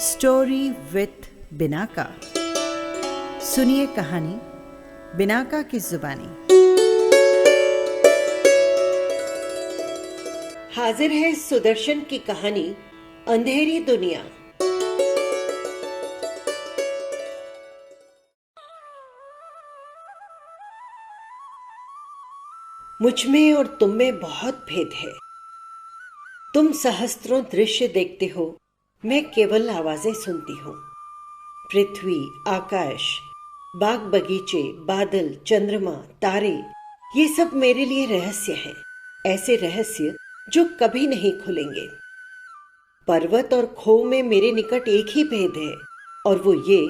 Story with Binaca. सुनिए कहानी Binaca की जुबानी। हाजिर है सुदर्शन की कहानी अंधेरी दुनिया। मुझ में और तुम में बहुत भेद है। तुम सहस्त्रों दृश्य देखते हो, मैं केवल आवाजें सुनती हूँ। पृथ्वी, आकाश, बाग बगीचे, बादल, चंद्रमा, तारे, ये सब मेरे लिए रहस्य हैं। ऐसे रहस्य जो कभी नहीं खुलेंगे। पर्वत और खो में मेरे निकट एक ही भेद है, और वो ये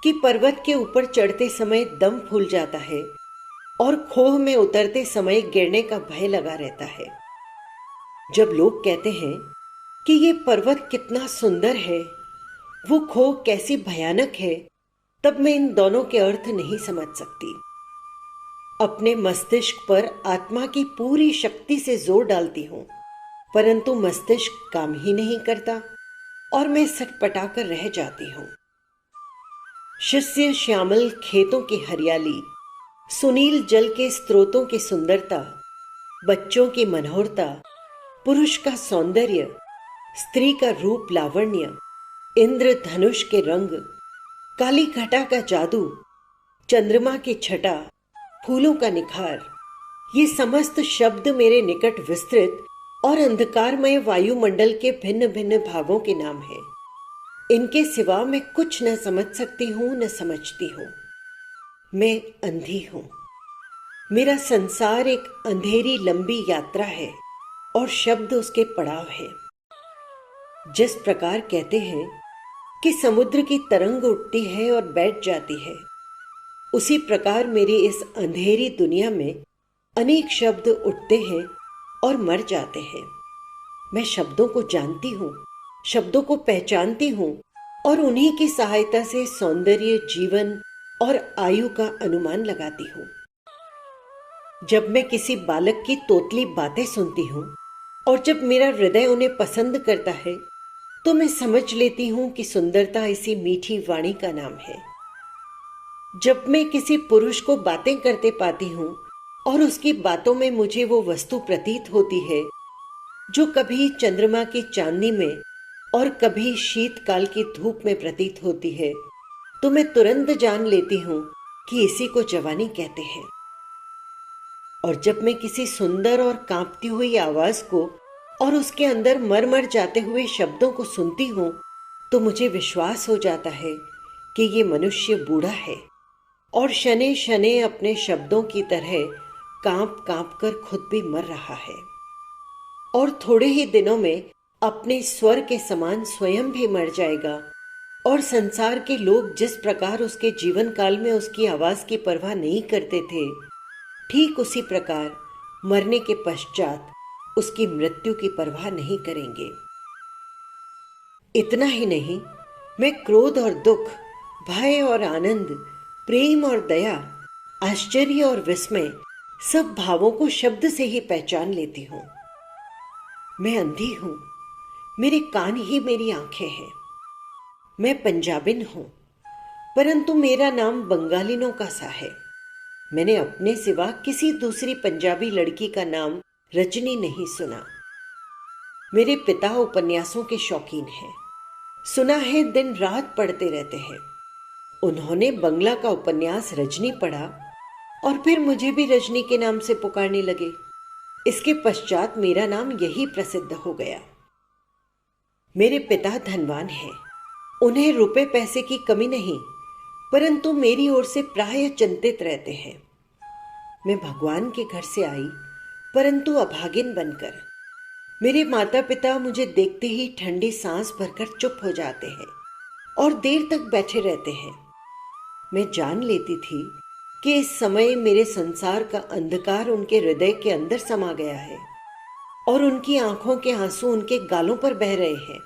कि पर्वत के ऊपर चढ़ते समय दम फूल जाता है और खोह में उतरते समय गिरने का भय लगा रहता है। जब लोग कहते हैं कि ये पर्वत कितना सुंदर है, वो खोह कैसी भयानक है, तब मैं इन दोनों के अर्थ नहीं समझ सकती। अपने मस्तिष्क पर आत्मा की पूरी शक्ति से जोर डालती हूँ, परंतु मस्तिष्क काम ही नहीं करता और मैं सटपटा कर रह जाती हूँ। शिष्य श्यामल खेतों की हरियाली, सुनील जल के स्रोतों की सुंदरता, बच्चों की मनोहरता, पुरुष का सौंदर्य, स्त्री का रूप लावण्य, इंद्र धनुष के रंग, काली घटा का जादू, चंद्रमा की छटा, फूलों का निखार, ये समस्त शब्द मेरे निकट विस्तृत और अंधकारमय वायुमंडल के भिन्न भिन्न भागों के नाम हैं। इनके सिवा मैं कुछ न समझ सकती हूँ, न समझती हूँ। मैं अंधी हूँ। मेरा संसार एक अंधेरी लंबी यात्रा है और शब्द उसके पड़ाव है। जिस प्रकार कहते हैं कि समुद्र की तरंग उठती है और बैठ जाती है, उसी प्रकार मेरी इस अंधेरी दुनिया में अनेक शब्द उठते हैं और मर जाते हैं। मैं शब्दों को जानती हूँ, शब्दों को पहचानती हूँ और उन्हीं की सहायता से सौंदर्य, जीवन और आयु का अनुमान लगाती हूँ। जब मैं किसी बालक की तोतली बातें सुनती हूँ और जब मेरा हृदय उन्हें पसंद करता है, तो मैं समझ लेती हूँ कि सुंदरता इसी मीठी वाणी का नाम है। जब मैं किसी पुरुष को बातें करते पाती हूँ और उसकी बातों में मुझे वो वस्तु प्रतीत होती है जो कभी चंद्रमा की चांदनी में और कभी शीतकाल की धूप में प्रतीत होती है, तो मैं तुरंत जान लेती हूँ कि इसी को जवानी कहते हैं। और जब मैं किसी सुंदर और कांपती हुई आवाज को और उसके अंदर मर मर जाते हुए शब्दों को सुनती हूँ, तो मुझे विश्वास हो जाता है कि ये मनुष्य बूढ़ा है और शने शने अपने शब्दों की तरह कांप कांप कर खुद भी मर रहा है और थोड़े ही दिनों में अपने स्वर के समान स्वयं भी मर जाएगा। और संसार के लोग जिस प्रकार उसके जीवन काल में उसकी आवाज की परवाह नहीं करते थे, ठीक उसी प्रकार मरने के पश्चात उसकी मृत्यु की परवाह नहीं करेंगे। इतना ही नहीं, मैं क्रोध और दुख, भय और आनंद, प्रेम और दया, आश्चर्य और विस्मय, सब भावों को शब्द से ही पहचान लेती हूँ। मैं अंधी हूँ, मेरे कान ही मेरी आंखें हैं। मैं पंजाबिन हूँ, परंतु मेरा नाम बंगालिनों का सा है। मैंने अपने सिवा किसी दूसरी पंजाबी लड़की का नाम रजनी नहीं सुना। मेरे पिता उपन्यासों के शौकीन हैं। सुना है दिन रात पढ़ते रहते हैं। उन्होंने बंगला का उपन्यास रजनी पढ़ा और फिर मुझे भी रजनी के नाम से पुकारने लगे। इसके पश्चात मेरा नाम यही प्रसिद्ध हो गया। मेरे पिता धनवान हैं, उन्हें रुपए पैसे की कमी नहीं, परंतु मेरी ओर से प्राय चिंतित रहते हैं। मैं भगवान के घर से आई, परंतु अभागिन बनकर। मेरे माता पिता मुझे देखते ही ठंडी सांस भरकर चुप हो जाते हैं और देर तक बैठे रहते हैं। मैं जान लेती थी कि इस समय मेरे संसार का अंधकार उनके हृदय के अंदर समा गया है और उनकी आंखों के आंसू उनके गालों पर बह रहे हैं।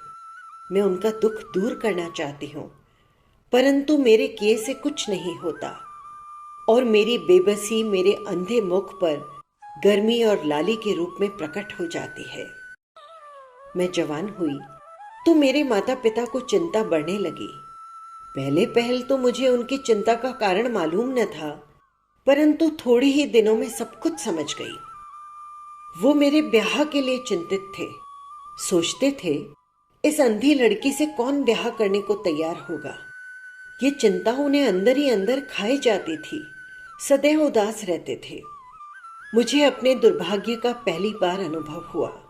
मैं उनका दुख दूर करना चाहती हूँ, परंतु मेरे किए से कुछ नहीं होता और मेरी बेबसी मेरे अंधे मुख पर गर्मी और लाली के रूप में प्रकट हो जाती है। मैं जवान हुई, तो मेरे माता पिता को चिंता बढ़ने लगी। पहले पहल तो मुझे उनकी चिंता का कारण मालूम न था, परंतु थोड़े ही दिनों में सब कुछ समझ गई। वो मेरे ब्याह के लिए चिंतित थे। सोचते थे, इस अंधी लड़की से कौन ब्याह करने को तैयार होगा। ये चिंता उन्हें अंदर ही अंदर खाई जाती थी। सदैव उदास रहते थे। मुझे अपने दुर्भाग्य का पहली बार अनुभव हुआ।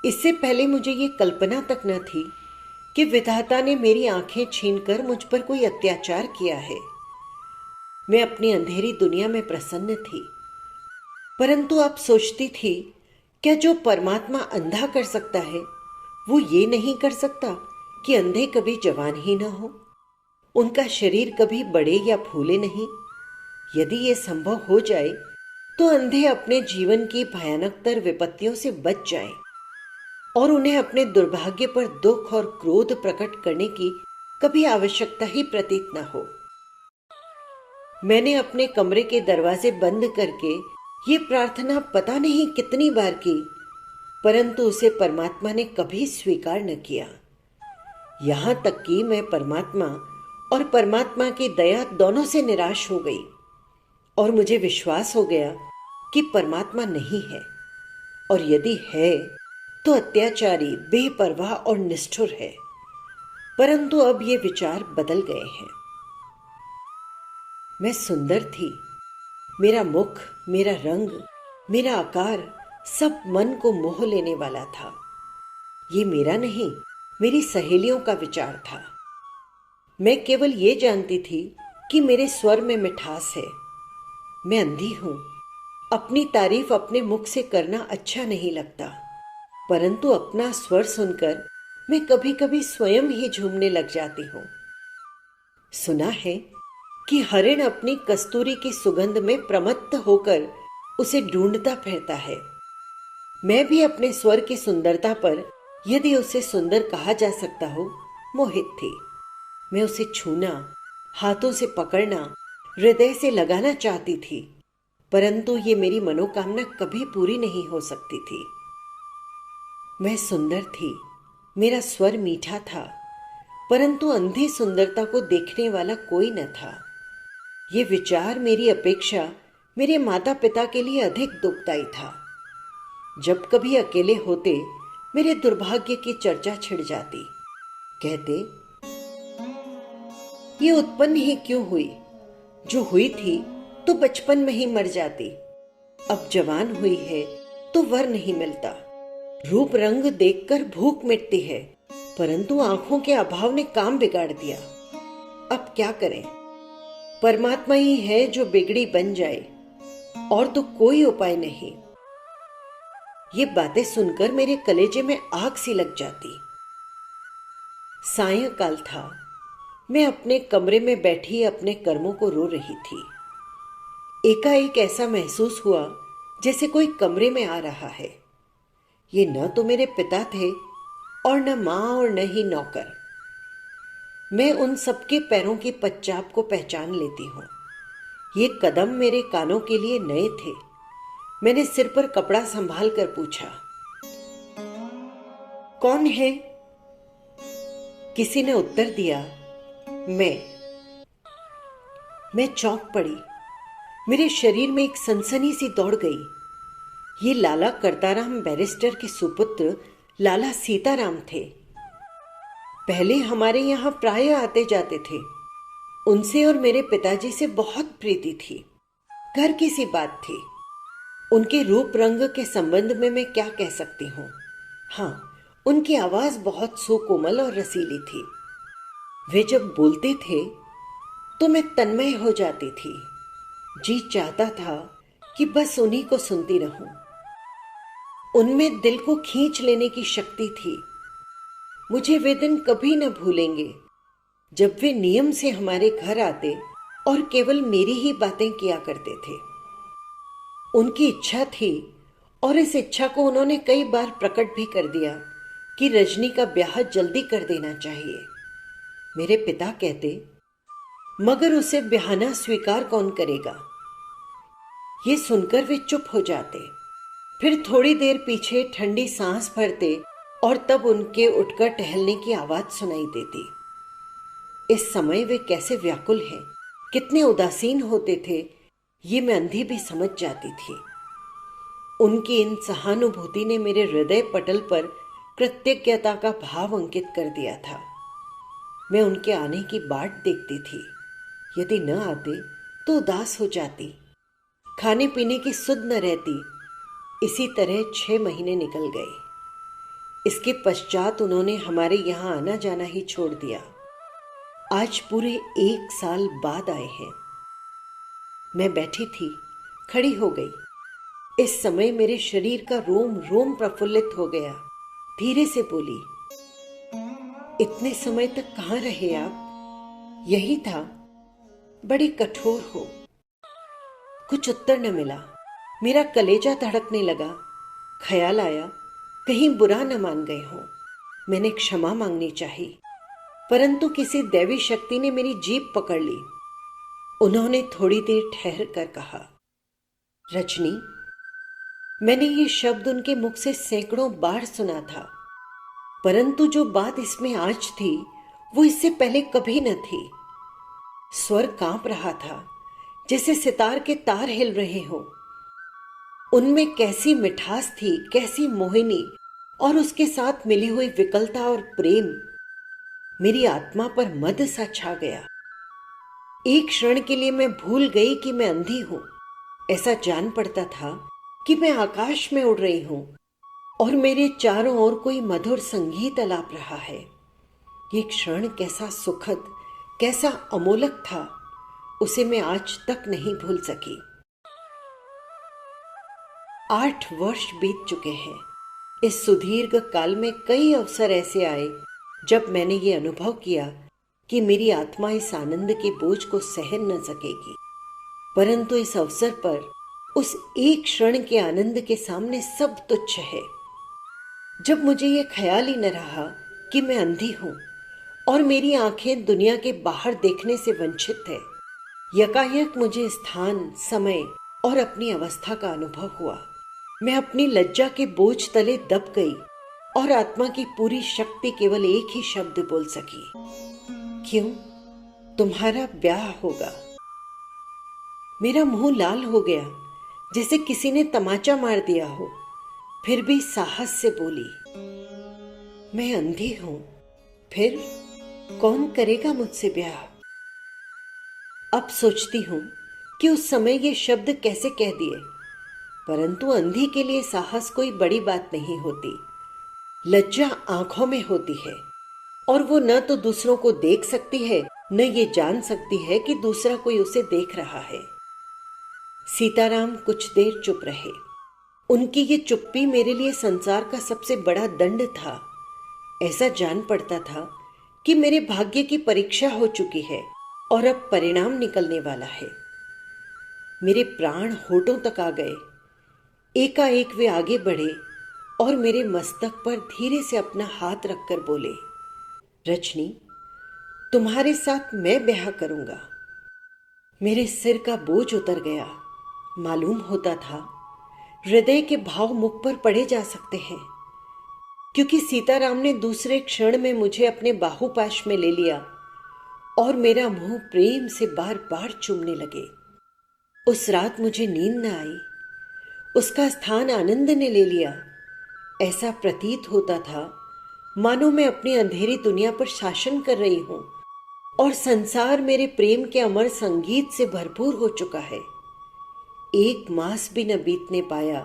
इससे पहले मुझे ये कल्पना तक न थी कि विधाता ने मेरी आंखें छीनकर मुझ पर कोई अत्याचार किया है। मैं अपनी अंधेरी दुनिया में प्रसन्न थी, परंतु अब सोचती थी, क्या जो परमात्मा अंधा कर सकता है वो ये नहीं कर सकता कि अंधे कभी जवान ही न हो, उनका शरीर कभी बढ़े या फूले नहीं। यदि ये संभव हो जाए तो अंधे अपने जीवन की भयानकतर विपत्तियों से बच जाएं और उन्हें अपने दुर्भाग्य पर दुख और क्रोध प्रकट करने की कभी आवश्यकता ही प्रतीत न हो। मैंने अपने कमरे के दरवाजे बंद करके ये प्रार्थना पता नहीं कितनी बार की, परंतु उसे परमात्मा ने कभी स्वीकार न किया। यहां तक कि मैं परमात्मा और परमात्मा की दया दोनों से निराश हो गई और मुझे विश्वास हो गया कि परमात्मा नहीं है, और यदि है तो अत्याचारी, बेपरवाह और निष्ठुर है। परंतु अब ये विचार बदल गए हैं। मैं सुंदर थी। मेरा मुख, मेरा रंग, मेरा आकार सब मन को मोह लेने वाला था। ये मेरा नहीं, मेरी सहेलियों का विचार था। मैं केवल ये जानती थी कि मेरे स्वर में मिठास है। मैं अंधी हूं। अपनी तारीफ अपने मुख से करना अच्छा नहीं लगता, परंतु अपना स्वर सुनकर मैं कभी कभी स्वयं ही झूमने लग जाती हूं। सुना है कि हरिण अपनी कस्तूरी की सुगंध में प्रमत्त होकर उसे ढूंढता फिरता है। मैं भी अपने स्वर की सुंदरता पर, यदि उसे सुंदर कहा जा सकता हो, मोहित थी। मैं उसे छूना, हाथों से पकड़ना, हृदय से लगाना चाहती थी, परंतु ये मेरी मनोकामना कभी पूरी नहीं हो सकती थी। मैं सुंदर थी, मेरा स्वर मीठा था, परंतु अंधी सुंदरता को देखने वाला कोई न था। ये विचार मेरी अपेक्षा मेरे माता पिता के लिए अधिक दुखदायी था। जब कभी अकेले होते, मेरे दुर्भाग्य की चर्चा छिड़ जाती। कहते, ये उत्पन्न ही क्यों हुई? जो हुई थी तो बचपन में ही मर जाती। अब जवान हुई है तो वर नहीं मिलता। रूप रंग देखकर भूख मिटती है, परंतु आंखों के अभाव ने काम बिगाड़ दिया। अब क्या करें? परमात्मा ही है जो बिगड़ी बन जाए, और तो कोई उपाय नहीं। ये बातें सुनकर मेरे कलेजे में आग सी लग जाती। सायंकाल था। मैं अपने कमरे में बैठी अपने कर्मों को रो रही थी। एकाएक ऐसा महसूस हुआ जैसे कोई कमरे में आ रहा है। ये न तो मेरे पिता थे और न मां और न ही नौकर। मैं उन सबके पैरों की पच्चाप को पहचान लेती हूँ। ये कदम मेरे कानों के लिए नए थे। मैंने सिर पर कपड़ा संभाल कर पूछा, कौन है? किसी ने उत्तर दिया, मैं चौंक पड़ी। मेरे शरीर में एक सनसनी सी दौड़ गई। ये लाला करताराम बैरिस्टर के सुपुत्र लाला सीताराम थे। पहले हमारे यहाँ प्राय आते जाते थे। उनसे और मेरे पिताजी से बहुत प्रीति थी। घर की सी बात थी। उनके रूप रंग के संबंध में मैं क्या कह सकती हूँ। हाँ, उनकी आवाज बहुत सुकोमल और रसीली थी। वे जब बोलते थे तो मैं तन्मय हो जाती थी। जी चाहता था कि बस उन्हीं को सुनती रहूं। उनमें दिल को खींच लेने की शक्ति थी। मुझे वे दिन कभी न भूलेंगे जब वे नियम से हमारे घर आते और केवल मेरी ही बातें किया करते थे। उनकी इच्छा थी, और इस इच्छा को उन्होंने कई बार प्रकट भी कर दिया कि रजनी का ब्याह जल्दी कर देना चाहिए। मेरे पिता कहते, मगर उसे ब्याहना स्वीकार कौन करेगा? ये सुनकर वे चुप हो जाते। फिर थोड़ी देर पीछे ठंडी सांस भरते और तब उनके उठकर टहलने की आवाज सुनाई देती। इस समय वे कैसे व्याकुल हैं, कितने उदासीन होते थे, ये मैं अंधी भी समझ जाती थी। उनकी इन सहानुभूति ने मेरे हृदय पटल पर कृतज्ञता का भाव अंकित कर दिया था। मैं उनके आने की बाट देखती थी। यदि न आते तो उदास हो जाती, खाने पीने की सुध न रहती। इसी तरह 6 महीने निकल गए। इसके पश्चात उन्होंने हमारे यहाँ आना जाना ही छोड़ दिया। आज पूरे 1 साल बाद आए हैं। मैं बैठी थी, खड़ी हो गई। इस समय मेरे शरीर का रोम रोम प्रफुल्लित हो गया। धीरे से बोली, इतने समय तक कहाँ रहे आप? यही था, बड़ी कठोर हो। कुछ उत्तर न मिला। मेरा कलेजा धड़कने लगा। ख्याल आया कहीं बुरा न मान गए हों। मैंने क्षमा मांगनी चाही, परंतु किसी दैवी शक्ति ने मेरी जीभ पकड़ ली। उन्होंने थोड़ी देर ठहर कर कहा, रजनी, मैंने ये शब्द उनके मुख से सैकड़ों बार सुना था, परंतु जो बात इसमें आज थी वो इससे पहले कभी न थी। स्वर कांप रहा था, जैसे सितार के तार हिल रहे हों। उनमें कैसी मिठास थी, कैसी मोहिनी, और उसके साथ मिली हुई विकलता और प्रेम। मेरी आत्मा पर मद सा छा गया। एक क्षण के लिए मैं भूल गई कि मैं अंधी हूं। ऐसा जान पड़ता था कि मैं आकाश में उड़ रही हूं और मेरे चारों ओर कोई मधुर संगीत अलाप रहा है। ये क्षण कैसा सुखद, कैसा अमोलक था, उसे मैं आज तक नहीं भूल सकी। 8 वर्ष बीत चुके हैं। इस सुदीर्घ काल में कई अवसर ऐसे आए जब मैंने ये अनुभव किया कि मेरी आत्मा इस आनंद के बोझ को सहन न सकेगी, परंतु इस अवसर पर उस एक क्षण के आनंद के सामने सब तुच्छ है। जब मुझे ये ख्याल ही न रहा कि मैं अंधी हूं और मेरी आंखें दुनिया के बाहर देखने से वंचित है, यकायक मुझे स्थान, समय और अपनी अवस्था का अनुभव हुआ। मैं अपनी लज्जा के बोझ तले दब गई और आत्मा की पूरी शक्ति केवल एक ही शब्द बोल सकी, क्यों? तुम्हारा ब्याह होगा। मेरा मुंह लाल हो गया, जैसे किसी ने तमाचा मार दिया हो। फिर भी साहस से बोली, मैं अंधी हूं, फिर कौन करेगा मुझसे ब्याह? अब सोचती हूं कि उस समय ये शब्द कैसे कह दिए, परंतु अंधी के लिए साहस कोई बड़ी बात नहीं होती। लज्जा आंखों में होती है और वो न तो दूसरों को देख सकती है, न ये जान सकती है कि दूसरा कोई उसे देख रहा है। सीताराम कुछ देर चुप रहे। उनकी ये चुप्पी मेरे लिए संसार का सबसे बड़ा दंड था। ऐसा जान पड़ता था कि मेरे भाग्य की परीक्षा हो चुकी है और अब परिणाम निकलने वाला है। मेरे प्राण होठों तक आ गए। एकाएक वे आगे बढ़े और मेरे मस्तक पर धीरे से अपना हाथ रखकर बोले, रजनी, तुम्हारे साथ मैं ब्याह करूंगा। मेरे सिर का बोझ उतर गया। मालूम होता था हृदय के भाव मुख पर पढ़े जा सकते हैं, क्योंकि सीताराम ने दूसरे क्षण में मुझे अपने बाहुपाश में ले लिया और मेरा मुंह प्रेम से बार बार चूमने लगे। उस रात मुझे नींद न आई। उसका स्थान आनंद ने ले लिया। ऐसा प्रतीत होता था मानो मैं अपनी अंधेरी दुनिया पर शासन कर रही हूं और संसार मेरे प्रेम के अमर संगीत से भरपूर हो चुका है। 1 मास भी न बीतने पाया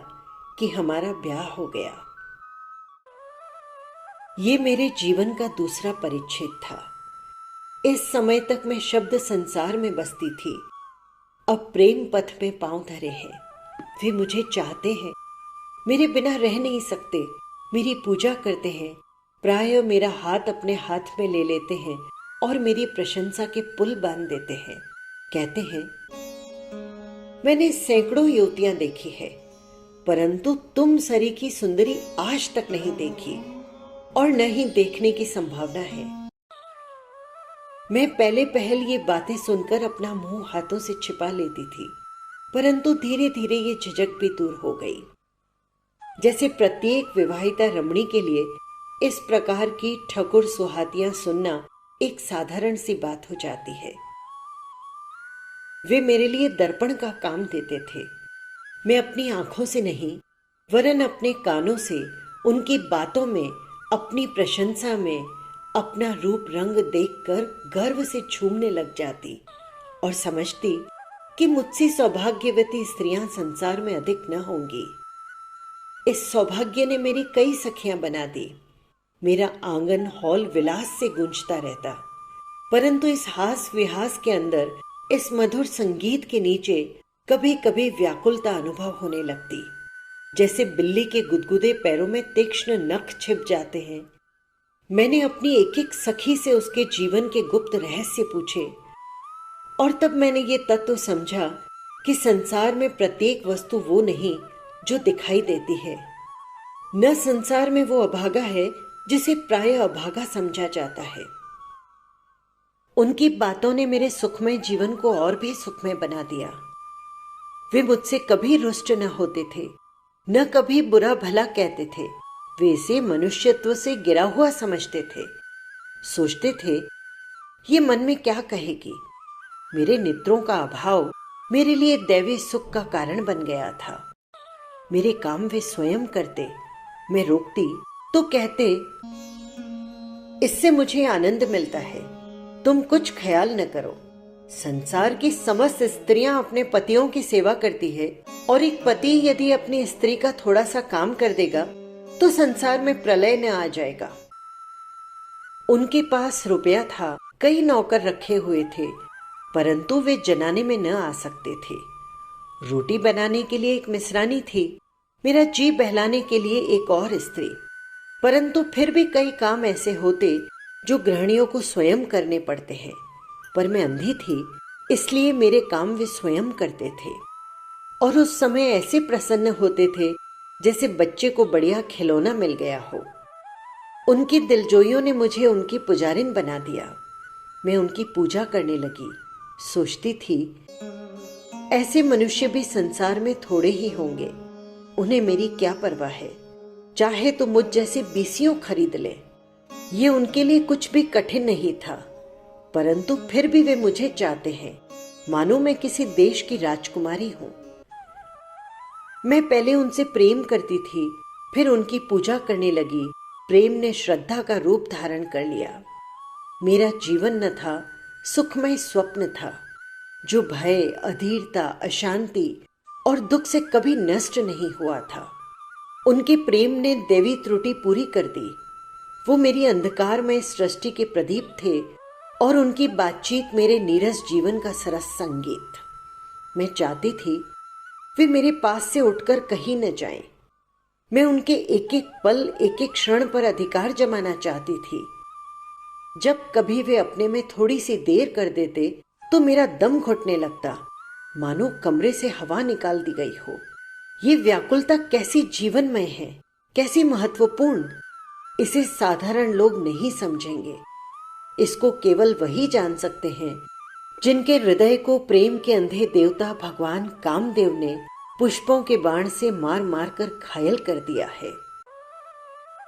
कि हमारा ब्याह हो गया। ये मेरे जीवन का दूसरा परिच्छेद था। इस समय तक मैं शब्द संसार में बसती थी। अब प्रेम पथ में पांव धरे हैं। वे मुझे चाहते हैं, मेरे बिना रह नहीं सकते, मेरी पूजा करते हैं, प्राय मेरा हाथ अपने हाथ में ले लेते हैं और मेरी प्रशंसा के पुल बांध देते हैं। कहते हैं, मैंने सैकड़ों युवतियां देखी है, परंतु तुम सरीखी सुंदरी आज तक नहीं देखी और न ही देखने की संभावना है। मैं पहले पहल ये बातें सुनकर अपना मुंह हाथों से छिपा लेती थी, परंतु धीरे धीरे ये झिझक भी दूर हो गई। जैसे प्रत्येक विवाहिता रमणी के लिए इस प्रकार की ठकुर सुहातियां सुनना एक साधारण सी बात हो जाती है। वे मेरे लिए दर्पण का काम देते थे। मैं अपनी आंखों से नहीं वरन अपने कानों से उनकी बातों में, अपनी प्रशंसा में अपना रूप रंग देखकर गर्व से झूमने लग जाती और समझती कि मुझसे सौभाग्यवती स्त्रियां संसार में अधिक न होंगी। इस सौभाग्य ने मेरी कई सखियां बना दी। मेरा आंगन हॉल विलास से गूंजता रहता, परंतु इस हास विहास के अंदर, इस मधुर संगीत के नीचे कभी कभी व्याकुलता अनुभव होने लगती, जैसे बिल्ली के गुदगुदे पैरों में तीक्ष्ण नख छिप जाते हैं। मैंने अपनी एक एक सखी से उसके जीवन के गुप्त रहस्य पूछे और तब मैंने ये तत्व समझा कि संसार में प्रत्येक वस्तु वो नहीं जो दिखाई देती है। न संसार में वो अभागा है जिसे प्राय अभागा समझा जाता है। उनकी बातों ने मेरे सुखमय जीवन को और भी सुखमय बना दिया। वे मुझसे कभी रुष्ट न होते थे, न कभी बुरा भला कहते थे। वे इसे मनुष्यत्व से गिरा हुआ समझते थे। सोचते थे, ये मन में क्या कहेगी। मेरे नेत्रों का अभाव मेरे लिए दैवी सुख का कारण बन गया था। मेरे काम वे स्वयं करते, मैं रोकती तो कहते, इससे मुझे आनंद मिलता है, तुम कुछ ख्याल न करो। संसार की समस्त स्त्रियां अपने पतियों की सेवा करती है और एक पति यदि अपनी स्त्री का थोड़ा सा काम कर देगा तो संसार में प्रलय न आ जाएगा। उनके पास रुपया था, कई नौकर रखे हुए थे, परंतु वे जनाने में न आ सकते थे। रोटी बनाने के लिए एक मिश्रानी थी, मेरा जी बहलाने के लिए एक और स्त्री, परंतु फिर भी कई काम ऐसे होते जो गृहिणियों को स्वयं करने पड़ते हैं। पर मैं अंधी थी, इसलिए मेरे काम वे स्वयं करते थे और उस समय ऐसे प्रसन्न होते थे जैसे बच्चे को बढ़िया खिलौना मिल गया हो। उनकी दिलजोइयों ने मुझे उनकी पुजारिन बना दिया। मैं उनकी पूजा करने लगी। सोचती थी, ऐसे मनुष्य भी संसार में थोड़े ही होंगे, उन्हें मेरी क्या परवाह है, चाहे तो मुझ जैसे बीसियों खरीद ले। ये उनके लिए कुछ भी कठिन नहीं था, परंतु फिर भी वे मुझे चाहते हैं मानो मैं किसी देश की राजकुमारी हूं। मैं पहले उनसे प्रेम करती थी, फिर उनकी पूजा करने लगी। प्रेम ने श्रद्धा का रूप धारण कर लिया। मेरा जीवन न था, सुखमय स्वप्न था, जो भय, अधीरता, अशांति और दुख से कभी नष्ट नहीं हुआ था। उनके प्रेम ने देवी त्रुटि पूरी कर दी। वो मेरी अंधकारमय सृष्टि के प्रदीप थे और उनकी बातचीत मेरे नीरस जीवन का सरस संगीत। मैं चाहती थी वे मेरे पास से उठकर कहीं न जाएं। मैं उनके एक एक पल, एक एक क्षण पर अधिकार जमाना चाहती थी। जब कभी वे अपने में थोड़ी सी देर कर देते तो मेरा दम घुटने लगता, मानो कमरे से हवा निकाल दी गई हो। ये व्याकुलता कैसी जीवनमय है, कैसी महत्वपूर्ण। इसे साधारण लोग नहीं समझेंगे। इसको केवल वही जान सकते हैं जिनके हृदय को प्रेम के अंधे देवता भगवान कामदेव ने पुष्पों के बाण से मार मार कर घायल कर दिया है।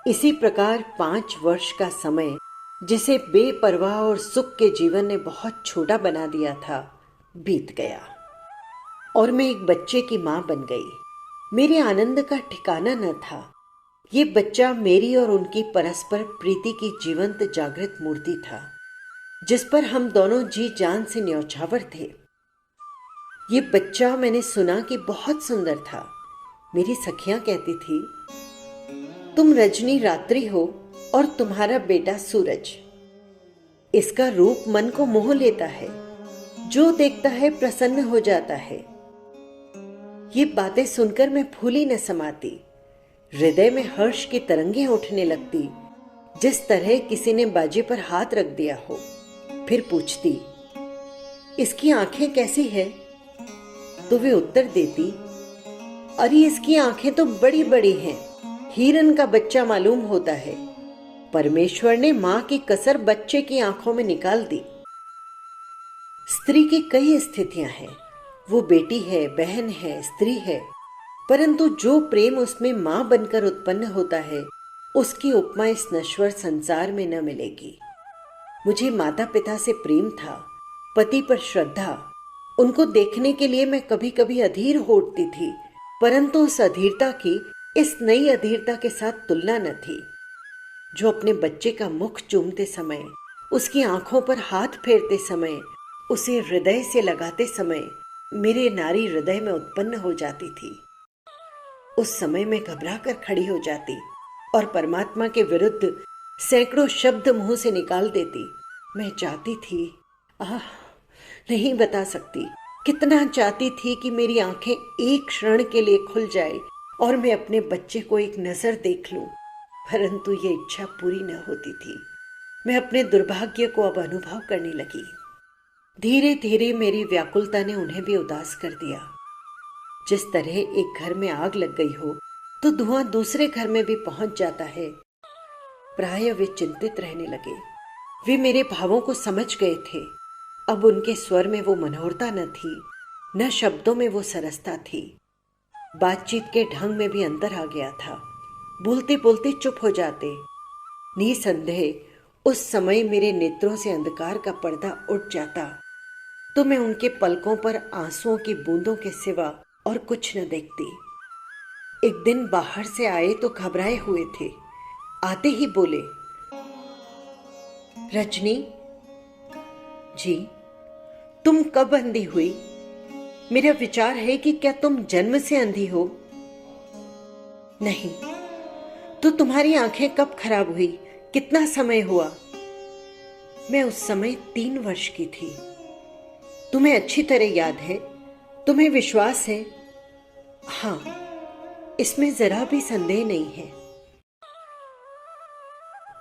इसी प्रकार 5 वर्ष का समय, जिसे बेपरवाह और सुख के जीवन ने बहुत छोटा बना दिया था, बीत गया और मैं एक बच्चे की मां बन गई। मेरे आनंद का ठिकाना न था। ये बच्चा मेरी और उनकी परस्पर प्रीति की जीवंत जागृत मूर्ति था, जिस पर हम दोनों जी जान से न्यौछावर थे। ये बच्चा, मैंने सुना कि बहुत सुंदर था। मेरी सखियां कहती थी, तुम रजनी रात्रि हो और तुम्हारा बेटा सूरज। इसका रूप मन को मोह लेता है, जो देखता है प्रसन्न हो जाता है। ये बातें सुनकर मैं फूली न समाती। हृदय में हर्ष की तरंगें उठने लगती, जिस तरह किसी ने बाजे पर हाथ रख दिया हो। फिर पूछती, इसकी आंखें कैसी है? तो वे उत्तर देती, अरे इसकी आंखें तो बड़ी बड़ी हैं, हिरन का बच्चा मालूम होता है। परमेश्वर ने मां की कसर बच्चे की आंखों में निकाल दी। स्त्री की कई स्थितियां हैं, वो बेटी है, बहन है, स्त्री है, परंतु जो प्रेम उसमें मां बनकर उत्पन्न होता है, उसकी उपमा इस नश्वर संसार में न मिलेगी। मुझे माता पिता से प्रेम था, पति पर श्रद्धा। उनको देखने के लिए मैं कभी कभी अधीर हो उठती थी, परंतु उस अधीरता की इस नई अधीरता के साथ तुलना न थी। जो अपने बच्चे का मुख चूमते समय, उसकी आंखों पर हाथ फेरते समय, उसे हृदय से लगाते समय मेरे नारी हृदय में उत्पन्न हो जाती थी। उस समय मैं घबरा कर खड़ी हो जाती और परमात्मा के विरुद्ध सैकड़ों शब्द मुंह से निकाल देती। मैं चाहती थी, नहीं बता सकती, कितना चाहती थी कि मेरी आंखें एक क्षण के लिए खुल जाए और मैं अपने बच्चे को एक नजर देख लूं, परंतु ये इच्छा पूरी न होती थी। मैं अपने दुर्भाग्य को अब अनुभव करने लगी। धीरे धीरे मेरी व्याकुलता ने उन्हें भी उदास कर दिया। जिस तरह एक घर में आग लग गई हो तो धुआं दूसरे घर में भी पहुंच जाता है, प्राय वे चिंतित रहने लगे। वे मेरे भावों को समझ गए थे। अब उनके स्वर में वो मनोहरता न थी, न शब्दों में वो सरसता थी। बातचीत के ढंग में भी अंतर आ गया था। बोलते बोलते चुप हो जाते। निसंदेह उस समय मेरे नेत्रों से अंधकार का पर्दा उठ जाता तो मैं उनके पलकों पर आंसुओं की बूंदों के सिवा और कुछ न देखती। एक दिन बाहर से आए तो घबराए हुए थे। आते ही बोले, रजनी जी, तुम कब अंधी हुई? मेरा विचार है कि क्या तुम जन्म से अंधी हो? नहीं। तो तुम्हारी आंखें कब खराब हुई? कितना समय हुआ? मैं उस समय 3 वर्ष की थी। तुम्हें अच्छी तरह याद है? तुम्हें विश्वास है? हाँ, इसमें जरा भी संदेह नहीं है।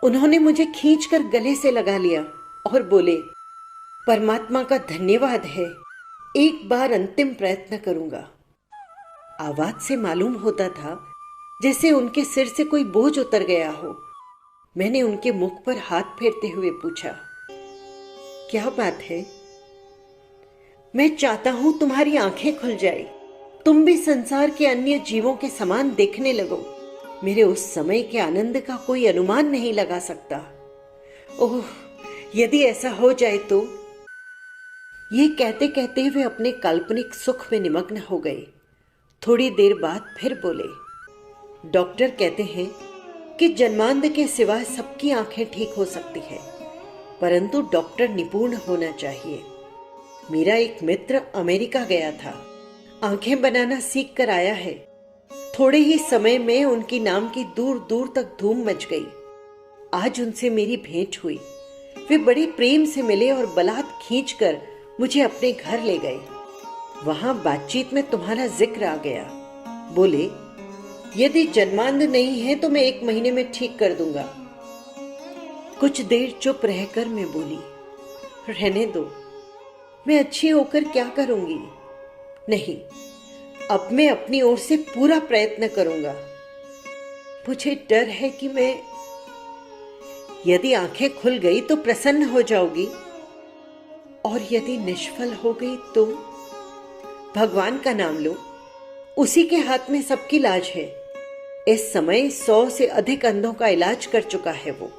उन्होंने मुझे खींचकर गले से लगा लिया और बोले, परमात्मा का धन्यवाद है, एक बार अंतिम प्रयत्न करूंगा। आवाज से मालूम होता था जैसे उनके सिर से कोई बोझ उतर गया हो। मैंने उनके मुख पर हाथ फेरते हुए पूछा, क्या बात है? मैं चाहता हूं तुम्हारी आंखें खुल जाए, तुम भी संसार के अन्य जीवों के समान देखने लगो। मेरे उस समय के आनंद का कोई अनुमान नहीं लगा सकता। ओह, यदि ऐसा हो जाए तो। ये कहते कहते वे अपने काल्पनिक सुख में निमग्न हो गए। थोड़ी देर बाद फिर बोले, डॉक्टर कहते हैं कि जन्मांध के सिवा सबकी आंखें ठीक हो सकती है, परंतु डॉक्टर निपुण होना चाहिए। मेरा एक मित्र अमेरिका गया था, आंखें बनाना सीख कर आया है। थोड़े ही समय में उनकी नाम की दूर दूर तक धूम मच गई। आज उनसे मेरी भेंट हुई। वे बड़े प्रेम से मिले और बलात् खींचकर मुझे अपने घर ले गए। वहां बातचीत में तुम्हारा जिक्र आ गया। बोले, यदि जन्मांध नहीं है तो मैं 1 महीने में ठीक कर दूंगा। कुछ देर चुप रहकर मैं बोली, रहने दो, मैं अच्छी होकर क्या करूंगी? नहीं, अब मैं अपनी ओर से पूरा प्रयत्न करूंगा। मुझे डर है कि यदि आंखें खुल गई तो प्रसन्न हो जाओगी, और यदि निष्फल हो गई तो? भगवान का नाम लो, उसी के हाथ में सबकी लाज है। इस समय 100 से अधिक अंधों का इलाज कर चुका है वो,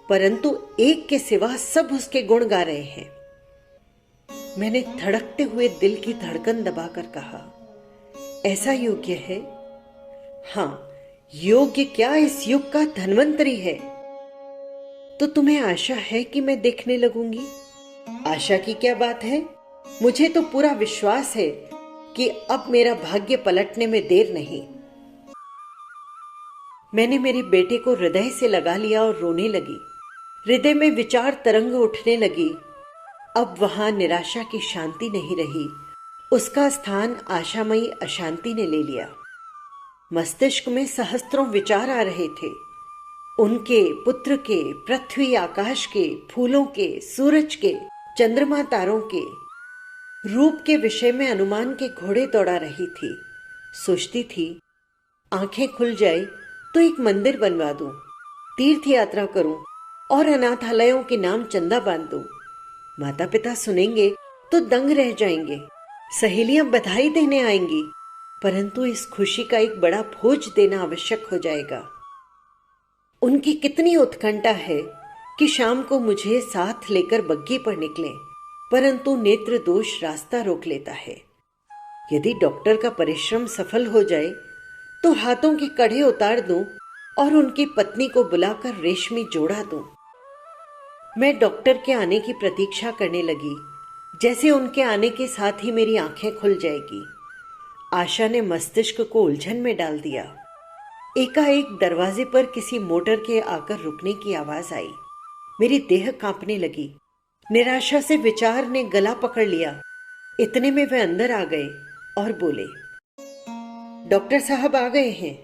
परंतु एक के सिवा सब उसके गुण गा रहे हैं। मैंने धड़कते हुए दिल की धड़कन दबाकर कहा, ऐसा योग्य है? हाँ, योग्य क्या, इस युग का धन्वंतरी है। तो तुम्हें आशा है कि मैं देखने लगूंगी? आशा की क्या बात है, मुझे तो पूरा विश्वास है कि अब मेरा भाग्य पलटने में देर नहीं। मैंने मेरे बेटे को हृदय से लगा लिया और रोने लगी। हृदय में विचार तरंग उठने लगी। अब वहां निराशा की शांति नहीं रही, उसका स्थान आशामयी अशांति ने ले लिया। मस्तिष्क में सहस्त्रों विचार आ रहे थे, उनके, पुत्र के, पृथ्वी आकाश के, फूलों के, सूरज के, चंद्रमा तारों के, रूप के विषय में अनुमान के घोड़े दौड़ा रही थी। सोचती थी, आंखें खुल जाए तो एक मंदिर बनवा दूं, तीर्थ यात्रा करूं और अनाथालयों के नाम चंदा बांध दूं। माता पिता सुनेंगे तो दंग रह जाएंगे, सहेलियां बधाई देने आएंगी, परंतु इस खुशी का एक बड़ा भोज देना आवश्यक हो जाएगा। उनकी कितनी उत्कंठा है कि शाम को मुझे साथ लेकर बग्गी पर निकलें, परंतु नेत्र दोष रास्ता रोक लेता है। यदि डॉक्टर का परिश्रम सफल हो जाए तो हाथों के कड़े उतार दूं और उनकी पत्नी को बुलाकर रेशमी जोड़ा दूं। मैं डॉक्टर के आने की प्रतीक्षा करने लगी। जैसे उनके आने के साथ ही मेरी आंखें खुल जाएगी। आशा ने मस्तिष्क को उलझन में डाल दिया। एकाएक दरवाजे पर किसी मोटर के आकर रुकने की आवाज आई। मेरी देह कांपने लगी। निराशा से विचार ने गला पकड़ लिया। इतने में वे अंदर आ गए और बोले, डॉक्टर साहब आ गए हैं।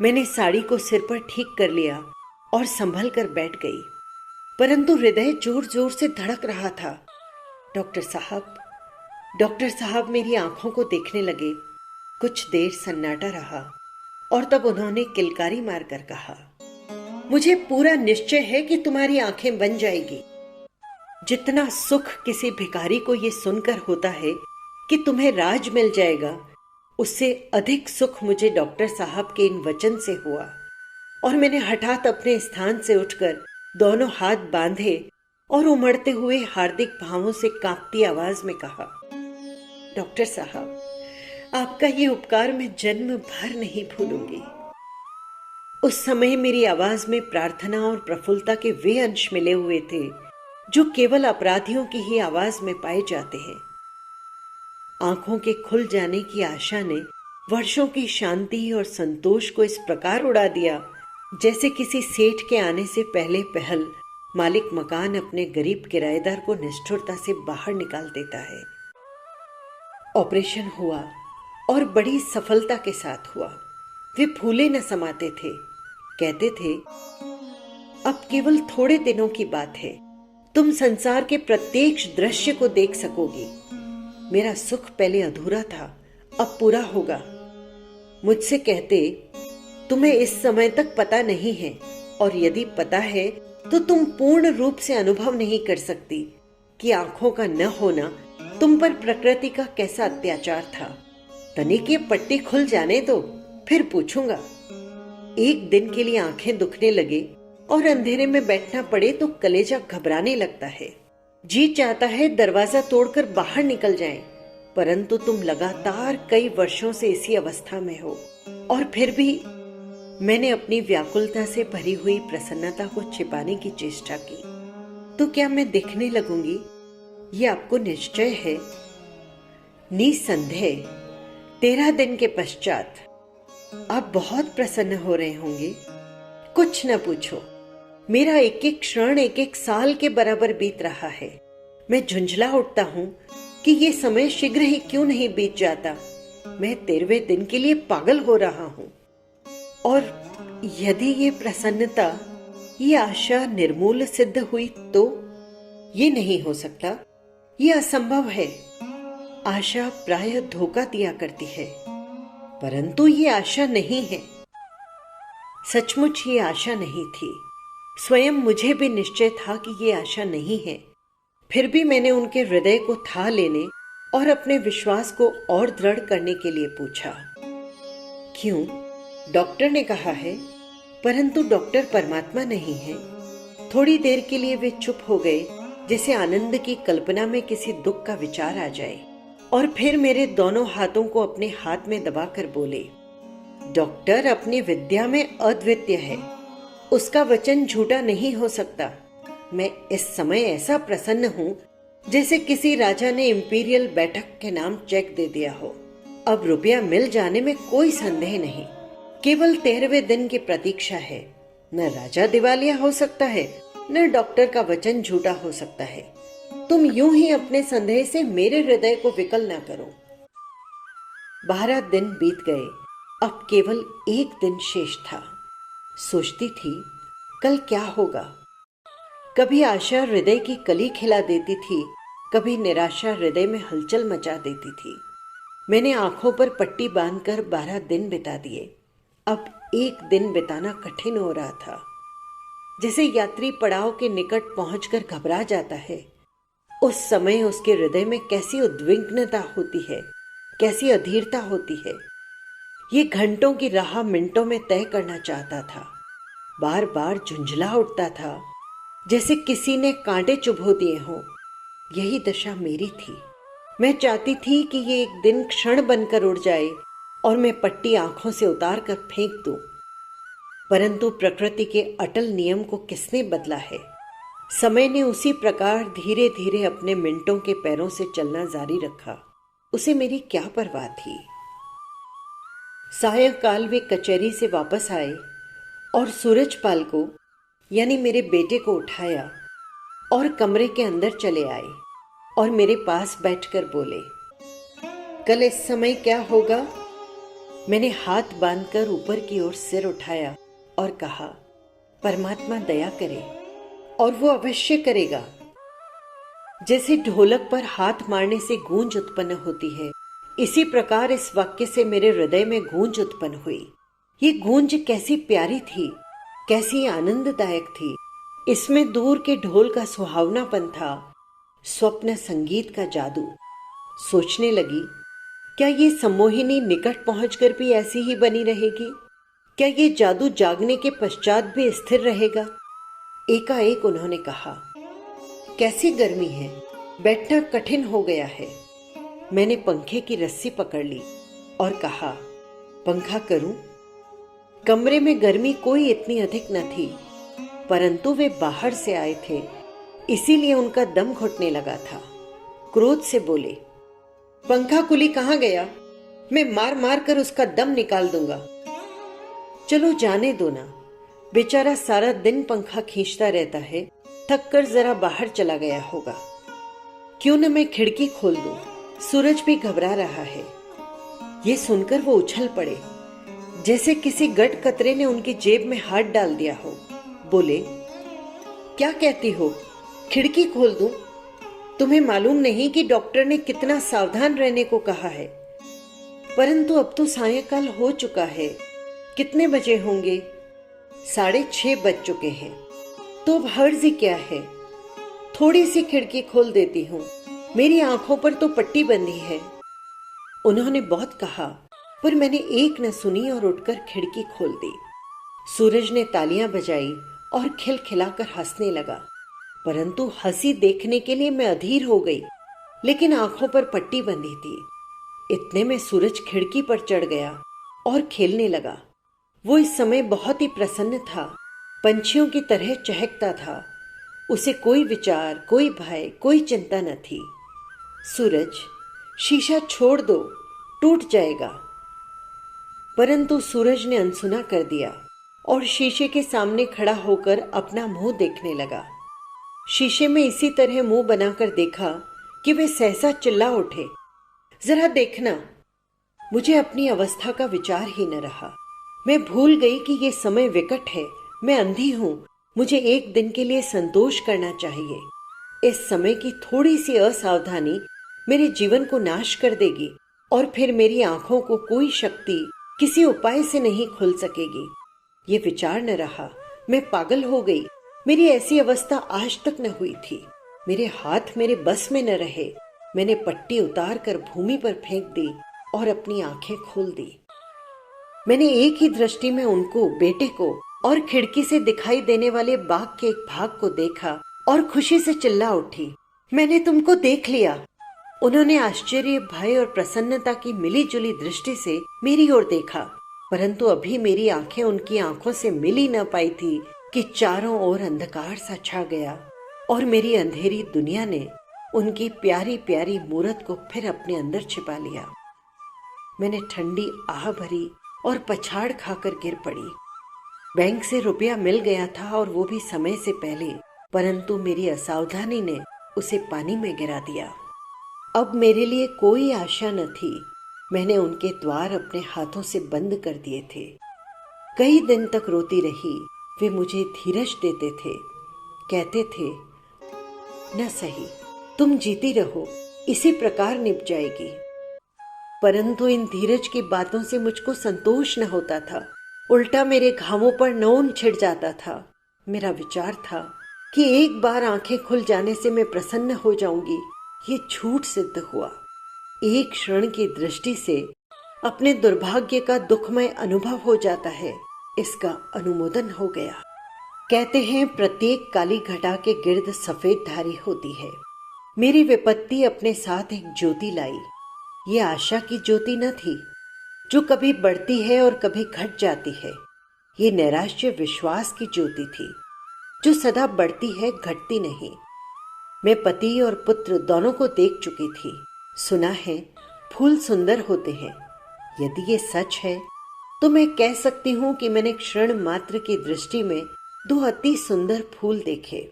मैंने साड़ी को सिर पर ठीक कर लिया और संभल कर बैठ गई, परंतु हृदय जोर जोर से धड़क रहा था। डॉक्टर साहब मेरी आंखों को देखने लगे। कुछ देर सन्नाटा रहा और तब उन्होंने किलकारी मारकर कहा, मुझे पूरा निश्चय है कि तुम्हारी आंखें बन जाएगी। जितना सुख किसी भिखारी को यह सुनकर होता है कि तुम्हें राज मिल जाएगा, उससे अधिक सुख मुझे डॉक्टर साहब के इन वचन से हुआ। और मैंने हठात अपने स्थान से उठकर दोनों हाथ बांधे और उमड़ते हुए हार्दिक भावों से कांपती आवाज में कहा, डॉक्टर साहब, आपका ये उपकार मैं जन्म भर नहीं भूलूंगी। उस समय मेरी आवाज में प्रार्थना और प्रफुल्लता के वे अंश मिले हुए थे जो केवल अपराधियों की ही आवाज में पाए जाते हैं। आंखों के खुल जाने की आशा ने वर्षों की शांति और संतोष को इस प्रकार उड़ा दिया जैसे किसी सेठ के आने से पहले पहल मालिक मकान अपने गरीब किराएदार को निष्ठुरता से बाहर निकाल देता है। ऑपरेशन हुआ और बड़ी सफलता के साथ हुआ। वे फूले न समाते थे। कहते थे, अब केवल थोड़े दिनों की बात है, तुम संसार के प्रत्येक दृश्य को देख सकोगी। मेरा सुख पहले अधूरा था, अब पूरा होगा। मुझसे कहते, तुम्हें इस समय तक पता नहीं है, और यदि पता है तो तुम पूर्ण रूप से अनुभव नहीं कर सकती कि आंखों का न होना तुम पर प्रकृति का कैसा अत्याचार था। तनिक ये पट्टी खुल जाने दो, फिर पूछूंगा। एक दिन के लिए आंखें दुखने लगे और अंधेरे में बैठना पड़े तो कलेजा घबराने लगता है। जी चाहता है दरवाजा तोड़कर बाहर निकल जाएं, परंतु तुम लगातार कई वर्षों से इसी अवस्था में हो। और फिर भी मैंने अपनी व्याकुलता से भरी हुई प्रसन्नता को छिपाने की चेष्टा की। तो क्या मैं दिखने लगूंगी? ये आपको निश्चय है? निसंदेह 13 दिन के पश्चात आप बहुत प्रसन्न हो रहे होंगे। कुछ न पूछो, मेरा एक एक क्षण एक एक साल के बराबर बीत रहा है। मैं झुंझला उठता हूं कि ये समय शीघ्र ही क्यों नहीं बीत जाता। मैं 13वें दिन के लिए पागल हो रहा हूं। और यदि ये प्रसन्नता, ये आशा निर्मूल सिद्ध हुई तो? ये नहीं हो सकता, ये असंभव है। आशा प्रायः धोखा दिया करती है, परंतु ये आशा नहीं है। सचमुच ये आशा नहीं थी। स्वयं मुझे भी निश्चय था कि ये आशा नहीं है। फिर भी मैंने उनके हृदय को था लेने और अपने विश्वास को और दृढ़ करने के लिए पूछा, क्यों? डॉक्टर ने कहा है, परंतु डॉक्टर परमात्मा नहीं है। थोड़ी देर के लिए वे चुप हो गए, जैसे आनंद की कल्पना में किसी दुख का विचार आ जाए, और फिर मेरे दोनों हाथों को अपने हाथ में दबाकर बोले, डॉक्टर अपनी विद्या में अद्वितीय है, उसका वचन झूठा नहीं हो सकता। मैं इस समय ऐसा प्रसन्न हूं जैसे किसी राजा ने इंपीरियल बैठक के नाम चेक दे दिया हो। अब रुपया मिल जाने में कोई संदेह नहीं। केवल 13वें दिन की प्रतीक्षा है। न राजा दिवालिया हो सकता है, न डॉक्टर का वचन झूठा हो सकता है। तुम यूं ही अपने संदेह से मेरे हृदय को विकल न करो। 12 दिन बीत गए, अब केवल एक दिन शेष था। सोचती थी, कल क्या होगा। कभी आशा हृदय की कली खिला देती थी, कभी निराशा हृदय में हलचल मचा देती थी। मैंने आंखों पर पट्टी बांधकर 12 दिन बिता दिए। अब एक दिन बिताना कठिन हो रहा था। जैसे यात्री पड़ाव के निकट पहुंचकर घबरा जाता है, उस समय उसके हृदय में कैसी उद्विग्नता होती है, कैसी अधीरता होती है। ये घंटों की राह मिनटों में तय करना चाहता था। बार बार झुंझला उठता था, जैसे किसी ने कांटे चुभो दिए हों। यही दशा मेरी थी। मैं चाहती थी कि ये एक दिन क्षण बनकर उड़ जाए और मैं पट्टी आंखों से उतार कर फेंक दूं। परंतु प्रकृति के अटल नियम को किसने बदला है? समय ने उसी प्रकार धीरे धीरे अपने मिनटों के पैरों से चलना जारी रखा। उसे मेरी क्या परवाह थी। सायंकाल वे कचहरी से वापस आए और सूरजपाल को यानी मेरे बेटे को उठाया और कमरे के अंदर चले आए और मेरे पास बैठकर बोले, कल इस समय क्या होगा? मैंने हाथ बांधकर ऊपर की ओर सिर उठाया और कहा, परमात्मा दया करे और वो अवश्य करेगा। जैसे ढोलक पर हाथ मारने से गूंज उत्पन्न होती है, इसी प्रकार इस वाक्य से मेरे हृदय में गूंज उत्पन्न हुई। ये गूंज कैसी प्यारी थी, कैसी आनंददायक थी। इसमें दूर के ढोल का सुहावनापन था, स्वप्न संगीत का जादू। सोचने लगी, क्या ये सम्मोहिनी निकट पहुंचकर भी ऐसी ही बनी रहेगी? क्या ये जादू जागने के पश्चात भी स्थिर रहेगा? एकाएक उन्होंने कहा, कैसी गर्मी है, बैठना कठिन हो गया है। मैंने पंखे की रस्सी पकड़ ली और कहा, पंखा करूं? कमरे में गर्मी कोई इतनी अधिक न थी, परंतु वे बाहर से आए थे, इसीलिए उनका दम घुटने लगा था। क्रोध से बोले, पंखा कुली कहाँ गया? मैं मार मार कर उसका दम निकाल दूंगा। चलो जाने दो ना, बेचारा सारा दिन पंखा खींचता रहता है, थक कर जरा बाहर चला गया होगा। क्यों न मैं खिड़की खोल दूं? सूरज भी घबरा रहा है। ये सुनकर वो उछल पड़े, जैसे किसी गट कतरे ने उनकी जेब में हाथ डाल दिया हो। बोले, क्या कहती हो? खिड़की खोल दूं? तुम्हें मालूम नहीं कि डॉक्टर ने कितना सावधान रहने को कहा है? परंतु अब तो सायंकाल हो चुका है। कितने बजे होंगे? 6:30 बज चुके हैं। तो अब हर्ज ही क्या है? थोड़ी सी खिड़की खोल देती हूँ, मेरी आंखों पर तो पट्टी बंधी है। उन्होंने बहुत कहा, पर मैंने एक न सुनी और उठकर खिड़की खोल दी। सूरज ने तालियां बजाई और खिलखिलाकर हंसने लगा, परंतु हंसी देखने के लिए मैं अधीर हो गई, लेकिन आंखों पर पट्टी बंधी थी। इतने में सूरज खिड़की पर चढ़ गया और खेलने लगा। वो इस समय बहुत ही प्रसन्न था, पंछियों की तरह चहकता था। उसे कोई विचार, कोई भय, कोई चिंता न थी। सूरज, शीशा छोड़ दो, टूट जाएगा। परंतु सूरज ने अनसुना कर दिया और शीशे के सामने खड़ा होकर अपना मुंह देखने लगा। शीशे में इसी तरह मुंह बनाकर देखा कि वे सहसा चिल्ला उठे, जरा देखना। मुझे अपनी अवस्था का विचार ही न रहा। मैं भूल गई कि ये समय विकट है, मैं अंधी हूं, मुझे एक दिन के लिए संतोष करना चाहिए। इस समय की थोड़ी सी असावधानी मेरे जीवन को नाश कर देगी और फिर मेरी आंखों को कोई शक्ति किसी उपाय से नहीं खुल सकेगी। ये विचार न रहा, मैं पागल हो गई। मेरी ऐसी अवस्था आज तक न हुई थी। मेरे हाथ मेरे बस में न रहे। मैंने पट्टी उतार कर भूमि पर फेंक दी और अपनी आंखें खोल दी। मैंने एक ही दृष्टि में उनको, बेटे को और खिड़की से दिखाई देने वाले बाग के एक भाग को देखा और खुशी से चिल्ला उठी, मैंने तुमको देख लिया। उन्होंने आश्चर्य, भय और प्रसन्नता की मिली जुली दृष्टि से मेरी ओर देखा, परंतु अभी मेरी आंखें उनकी आंखों से मिल ही न पाई थी कि चारों ओर अंधकार सा छा गया और मेरी अंधेरी दुनिया ने उनकी प्यारी प्यारी मूरत को फिर अपने अंदर छिपा लिया। मैंने ठंडी आह भरी और पछाड़ खाकर गिर पड़ी। बैंक से रुपया मिल गया था और वो भी समय से पहले, परंतु मेरी असावधानी ने उसे पानी में गिरा दिया। अब मेरे लिए कोई आशा न थी। मैंने उनके द्वार अपने हाथों से बंद कर दिए थे। कई दिन तक रोती रही। वे मुझे धीरज देते थे, कहते थे, न सही, तुम जीती रहो, इसी प्रकार निभ जाएगी। परंतु इन धीरज की बातों से मुझको संतोष न होता था, उल्टा मेरे घावों पर नौन छिड़ जाता था। मेरा विचार था कि एक बार आंखें खुल जाने से मैं प्रसन्न हो जाऊंगी। ये झूठ सिद्ध हुआ। एक क्षण की दृष्टि से अपने दुर्भाग्य का दुखमय अनुभव हो जाता है, इसका अनुमोदन हो गया। कहते हैं प्रत्येक काली घटा के गिर्द सफेद धारी होती है। मेरी विपत्ति अपने साथ एक ज्योति लाई। ये आशा की ज्योति न थी जो कभी बढ़ती है और कभी घट जाती है। ये नैराश्य विश्वास की ज्योति थी जो सदा बढ़ती है, घटती नहीं। मैं पति और पुत्र दोनों को देख चुकी थी। सुना है फूल सुंदर होते हैं। यदि ये सच है तो मैं कह सकती हूँ कि मैंने क्षण मात्र की दृष्टि में 2 अति सुंदर फूल देखे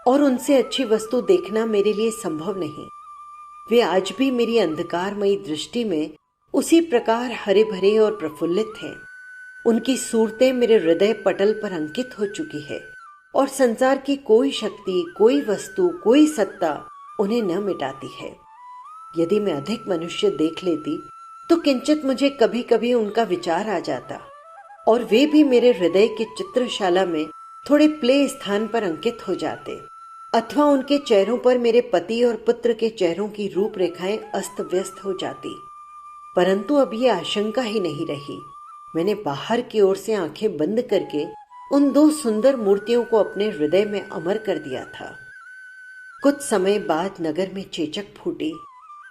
और उनसे अच्छी वस्तु देखना मेरे लिए संभव नहीं। वे आज भी मेरी अंधकारमयी दृष्टि में उसी प्रकार हरे भरे और प्रफुल्लित हैं। उनकी सूरतें मेरे हृदय पटल पर अंकित हो चुकी है और संसार की कोई शक्ति, कोई वस्तु, कोई सत्ता उन्हें न मिटाती है। यदि मैं अधिक मनुष्य देख लेती तो किंचित मुझे कभी कभी उनका विचार आ जाता और वे भी मेरे हृदय की चित्रशाला में थोड़े प्ले स्थान पर अंकित हो जाते, अथवा उनके चेहरों पर मेरे पति और पुत्र के चेहरों की रूपरेखाएं अस्त व्यस्त हो जाती। परंतु अब ये आशंका ही नहीं रही। मैंने बाहर की ओर से आंखें बंद करके उन 2 सुंदर मूर्तियों को अपने हृदय में अमर कर दिया था। कुछ समय बाद नगर में चेचक फूटी।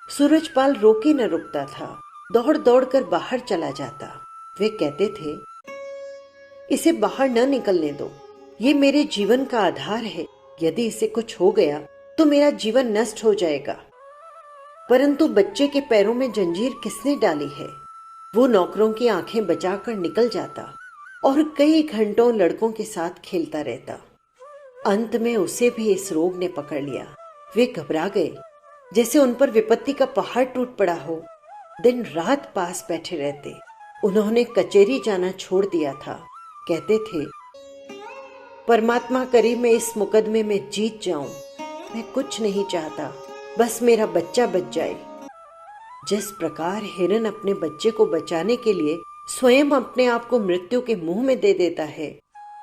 सूरजपाल रोके न रुकता था, दौड़ दौड़ कर बाहर चला जाता। वे कहते थे, इसे बाहर न निकलने दो, ये मेरे जीवन का आधार है। यदि इसे कुछ हो गया तो मेरा जीवन नष्ट हो जाएगा। परंतु बच्चे के पैरों में जंजीर किसने डाली है? वो नौकरों की आंखें बचाकर निकल जाता और कई घंटों लड़कों के साथ खेलता रहता। अंत में उसे भी इस रोग ने पकड़ लिया। वे घबरा गए, जैसे उन पर विपत्ति का पहाड़ टूट पड़ा हो। दिन रात पास बैठे रहते। उन्होंने कचेरी जाना छोड़ दिया था। कहते थे, परमात्मा करे मैं इस मुकदमे में जीत जाऊं। मैं कुछ नहीं चाहता, बस मेरा बच्चा बच जाए। जिस प्रकार हिरन अपने बच्चे को बचाने के लिए स्वयं अपने आप को मृत्यु के मुंह में दे देता है,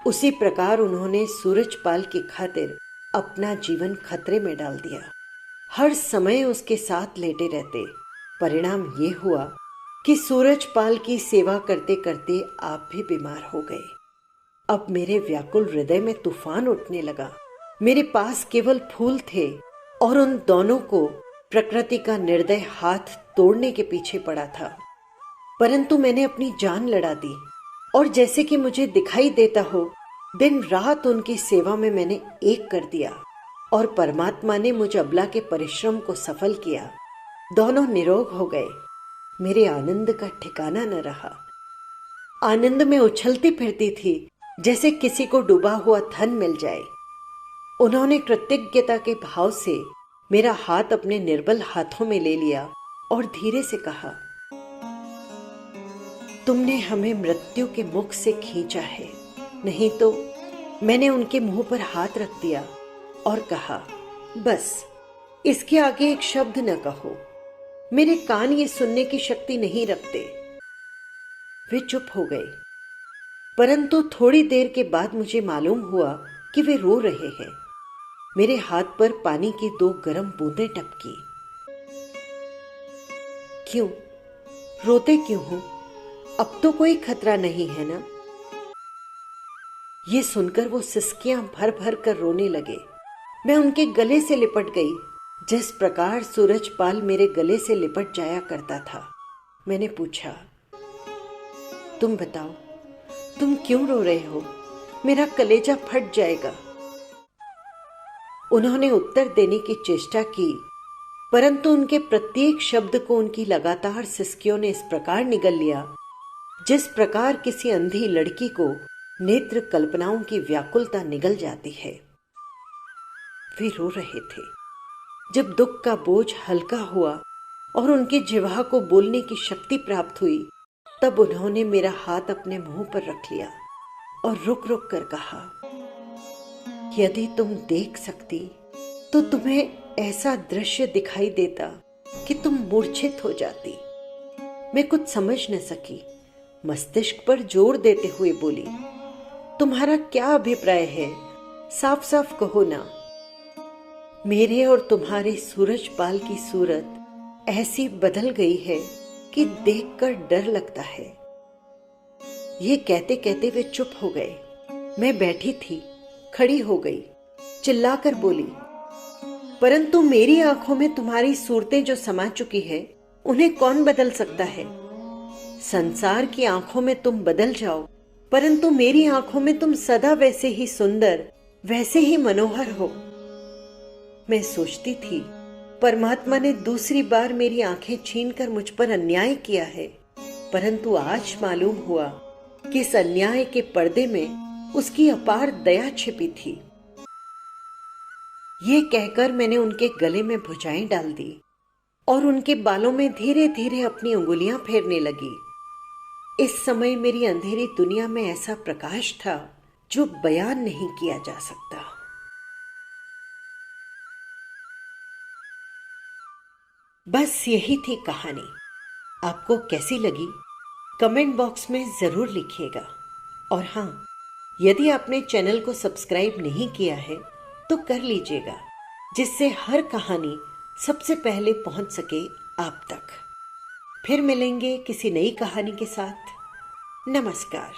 उसी प्रकार उन्होंने सूरजपाल की खातिर अपना जीवन खतरे में डाल दिया। हर समय उसके साथ लेटे रहते। परिणाम ये हुआ कि सूरजपाल की सेवा करते करते आप भी बीमार हो गए। अब मेरे व्याकुल हृदय में तूफान उठने लगा। मेरे पास केवल फूल थे और उन दोनों को प्रकृति का निर्दय हाथ तोड़ने के पीछे पड़ा था। परंतु मैंने अपनी जान लड़ा दी और जैसे कि मुझे दिखाई देता हो, दिन रात उनकी सेवा में मैंने एक कर दिया और परमात्मा ने मुझ अबला के परिश्रम को सफल किया। दोनों निरोग हो गए। मेरे आनंद का ठिकाना न रहा। आनंद में उछलती फिरती थी जैसे किसी को डूबा हुआ धन मिल जाए। उन्होंने कृतज्ञता के भाव से मेरा हाथ अपने निर्बल हाथों में ले लिया और धीरे से कहा, तुमने हमें मृत्यु के मुख से खींचा है। नहीं तो मैंने उनके मुंह पर हाथ रख दिया और कहा, बस इसके आगे एक शब्द न कहो। मेरे कान ये सुनने की शक्ति नहीं रखते। वे चुप हो गए। परंतु थोड़ी देर के बाद मुझे मालूम हुआ कि वे रो रहे हैं। मेरे हाथ पर पानी की 2 गर्म बूंदें टपकी। क्यों रोते क्यों हो? अब तो कोई खतरा नहीं है ना? ये सुनकर वो सिसकियां भर भर कर रोने लगे। मैं उनके गले से लिपट गई, जिस प्रकार सूरजपाल मेरे गले से लिपट जाया करता था। मैंने पूछा, तुम बताओ, तुम क्यों रो रहे हो? मेरा कलेजा फट जाएगा। उन्होंने उत्तर देने की चेष्टा की, परंतु उनके प्रत्येक शब्द को उनकी लगातार सिसकियों ने इस प्रकार निगल लिया जिस प्रकार किसी अंधी लड़की को नेत्र कल्पनाओं की व्याकुलता निगल जाती है। वे रो रहे थे। जब दुख का बोझ हल्का हुआ और उनकी जिह्वा को बोलने की शक्ति प्राप्त हुई, तब उन्होंने मेरा हाथ अपने मुंह पर रख लिया और रुक रुक कर कहा, यदि तुम देख सकती तो तुम्हें ऐसा दृश्य दिखाई देता कि तुम मूर्छित हो जाती। मैं कुछ समझ न सकी। मस्तिष्क पर जोर देते हुए बोली, तुम्हारा क्या अभिप्राय है? साफ साफ कहो ना। मेरे और तुम्हारे सूरजपाल की सूरत ऐसी बदल गई है कि देखकर डर लगता है। ये कहते कहते वे चुप हो गए। मैं बैठी थी, खड़ी हो गई, चिल्लाकर बोली, परंतु मेरी आंखों में तुम्हारी सूरतें जो समा चुकी है, उन्हें कौन बदल सकता है? संसार की आंखों में तुम बदल जाओ, परंतु मेरी आंखों में तुम सदा वैसे ही सुंदर, वैसे ही मनोहर हो। मैं सोचती थी, परमात्मा ने दूसरी बार मेरी आंखें छीनकर मुझ पर अन्याय किया है, परंतु आज मालूम हुआ कि इस अन्याय के पर्दे में उसकी अपार दया छिपी थी। ये कहकर मैंने उनके गले में भुजाएं डाल दी और उनके बालों में धीरे धीरे अपनी उंगलियां फेरने लगी। इस समय मेरी अंधेरी दुनिया में ऐसा प्रकाश था जो बयान नहीं किया जा सकता। बस यही थी कहानी। आपको कैसी लगी कमेंट बॉक्स में जरूर लिखिएगा। और हाँ, यदि आपने चैनल को सब्सक्राइब नहीं किया है तो कर लीजिएगा, जिससे हर कहानी सबसे पहले पहुंच सके आप तक। फिर मिलेंगे किसी नई कहानी के साथ। नमस्कार।